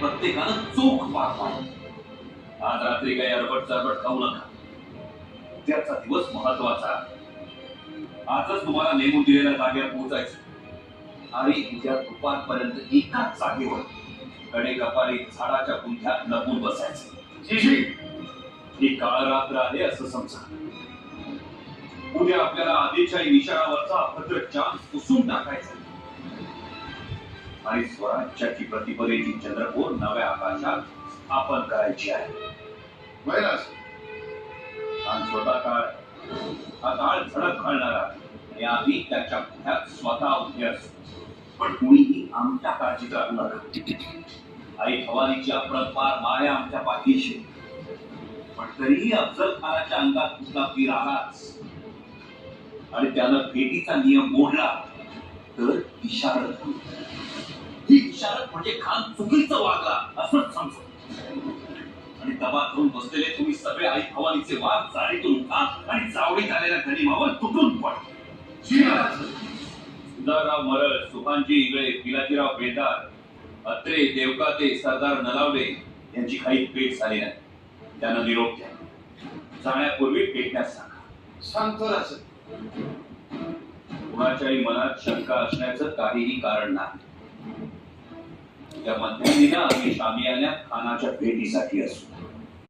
प्रत्येकानं चोख पार पाडलं. आज रात्री काही अरबट चरबट खाऊ नका. त्याचा दिवस महत्वाचा. आजच तुम्हाला नेमून दिलेल्या जागेवर पोहोचायचं आणि उद्या दुपारपर्यंत एकाच जागेवर कडे कपारी झाडाच्या बुंध्यात लपून बसायचं. ही काळ रात्र आहे असं समजा. उद्या आपल्याला आधीच्या निशाणावरचा अभद्र चांद पुसून टाकायचा आणि स्वराज्याची प्रतिपदेची चंद्रकोर नव्या आकाशात स्थापन करायची आहे. आणि स्वतः काळ हा काळ झडप घालणारा आणि आम्ही त्याच्या पुढ्यात स्वतः उभे असतो. पण कुणीही आमच्या काळजीत राहू नका. आई भवानीची अपरंपार माया आमच्या पाठीशी. पण तरीही अफजल खानाच्या अंगात कुठला पीर आलाच आणि त्यानं भेटीचा नियम मोडला तर इशारत होईल. ही इशारत म्हणजे खान चुकीचं वागला असंच समजा. आणि दबात घेऊन बसलेले तुम्ही सगळे आई भवानीचे वाघ जाळीतून खा आणि चावडीत आलेल्या गनिमावर तुटून पड. सुधाराव मरळ, सुभानजी इंगळे, पिलाजीराव बेदार, अत्रे, देवकाते, सरदार नलावडे यांची काही भेट झाली नाही. त्यांना निरोप द्या. जाण्यापूर्वी भेटण्यास सांगा. सांगतो ना सर. कुणाच्याही मनात शंका असण्याचं काहीही कारण नाही. या मध्यंतरीला आम्ही शामियान्यात खानाच्या भेटीसाठी असू.